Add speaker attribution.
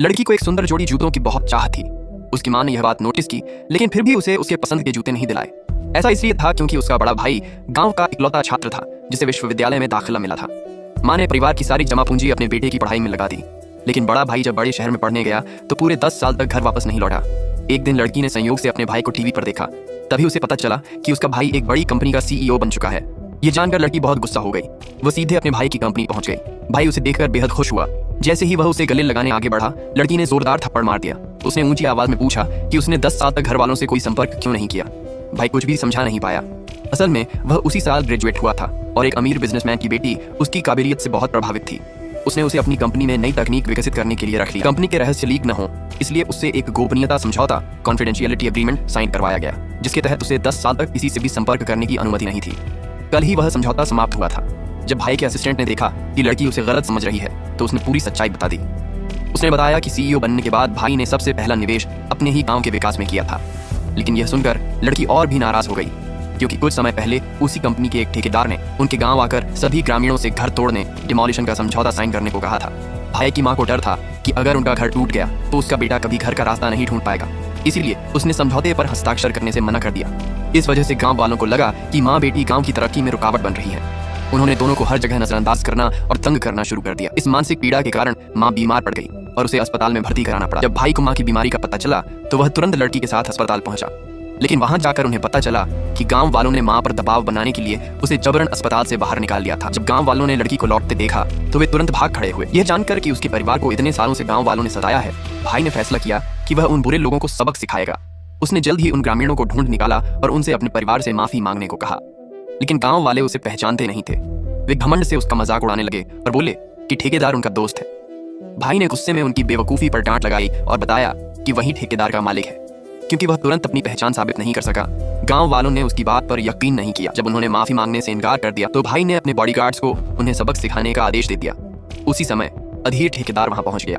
Speaker 1: लड़की को एक सुंदर जोड़ी जूतों की बहुत चाह थी। उसकी मां ने यह बात नोटिस की, लेकिन फिर भी उसे उसके पसंद के जूते नहीं दिलाए। ऐसा इसलिए था क्योंकि उसका बड़ा भाई गांव का इकलौता छात्र था जिसे विश्वविद्यालय में दाखिला मिला था। मां ने परिवार की सारी जमा पूंजी अपने बेटे की पढ़ाई में लगा दी, लेकिन बड़ा भाई जब बड़े शहर में पढ़ने गया तो पूरे 10 साल तक घर वापस नहीं लौटा। एक दिन लड़की ने संयोग से अपने भाई को टीवी पर देखा। तभी उसे पता चला कि उसका भाई एक बड़ी कंपनी का CEO बन चुका है। ये जानकर लड़की बहुत गुस्सा हो गई। वो सीधे अपने भाई की कंपनी पहुंच गई। भाई उसे देखकर बेहद खुश हुआ। जैसे ही वह उसे गले लगाने आगे बढ़ा, लड़की ने जोरदार थप्पड़ मार दिया। उसने ऊंची आवाज में पूछा कि उसने 10 साल तक घर वालों से कोई संपर्क क्यों नहीं किया। भाई कुछ भी समझा नहीं पाया। असल में वह उसी साल ग्रेजुएट हुआ था और एक अमीर बिजनेसमैन की बेटी उसकी काबिलियत से बहुत प्रभावित थी। उसने उसे अपनी कंपनी में नई तकनीक विकसित करने के लिए रख लिया। कंपनी के रहस्य लीक न हो, इसलिए उससे एक गोपनीयता समझौता कॉन्फिडेंशियलिटी एग्रीमेंट साइन करवाया गया, जिसके तहत उसे 10 साल तक किसी से भी संपर्क करने की अनुमति नहीं थी। कल ही वह समझौता समाप्त हुआ था। जब भाई के असिस्टेंट ने देखा कि लड़की उसे गलत समझ रही है तो उसने पूरी सच्चाई बता दी। उसने बताया कि CEO बनने के बाद भाई ने सबसे पहला निवेश अपने ही गांव के विकास में किया था। लेकिन यह सुनकर लड़की और भी नाराज हो गई, क्योंकि कुछ समय पहले उसी कंपनी के एक ठेकेदार ने उनके गांव आकर सभी ग्रामीणों से घर तोड़ने, डिमोलिशन का समझौता साइन करने को कहा था। भाई की मां को डर था कि अगर उनका घर टूट गया तो उसका बेटा कभी घर का रास्ता नहीं ढूंढ पाएगा, इसीलिए उसने समझौते पर हस्ताक्षर करने से मना कर दिया। इस वजह से गांव वालों को लगा कि मां बेटी गांव की तरक्की में रुकावट बन रही है। उन्होंने दोनों को हर जगह नजरअंदाज करना और तंग करना शुरू कर दिया। इस मानसिक पीड़ा के कारण मां बीमार पड़ गई और उसे अस्पताल में भर्ती कराना पड़ा। जब भाई को मां की बीमारी का पता चला तो वह तुरंत लड़की के साथ अस्पताल पहुंचा, लेकिन वहां जाकर उन्हें पता चला कि गांव वालों ने मां पर दबाव बनाने के लिए उसे जबरन अस्पताल से बाहर निकाल दिया था। जब गांव वालों ने लड़की को लौटते देखा तो वे तुरंत भाग खड़े हुए। यह जानकर कि उसके परिवार को इतने सालों से गांव वालों ने सताया है, भाई ने फैसला किया कि वह उन बुरे लोगों को सबक सिखाएगा। उसने जल्द ही उन ग्रामीणों को ढूंढ निकाला और उनसे अपने परिवार से माफी मांगने को कहा, लेकिन गांव वाले उसे पहचानते नहीं थे। वे घमंड से उसका मजाक उड़ाने लगे और बोले कि ठेकेदार उनका दोस्त है। भाई ने गुस्से में उनकी बेवकूफी पर डांट लगाई और बताया कि वही ठेकेदार का मालिक है, क्योंकि वह तुरंत अपनी पहचान साबित नहीं कर सका। गांव वालों ने उसकी बात पर यकीन नहीं किया। जब उन्होंने माफी मांगने से इनकार कर दिया तो भाई ने अपने बॉडीगार्ड्स को उन्हें सबक सिखाने का आदेश दे दिया। उसी समय अधीर ठेकेदार वहां पहुंच गया।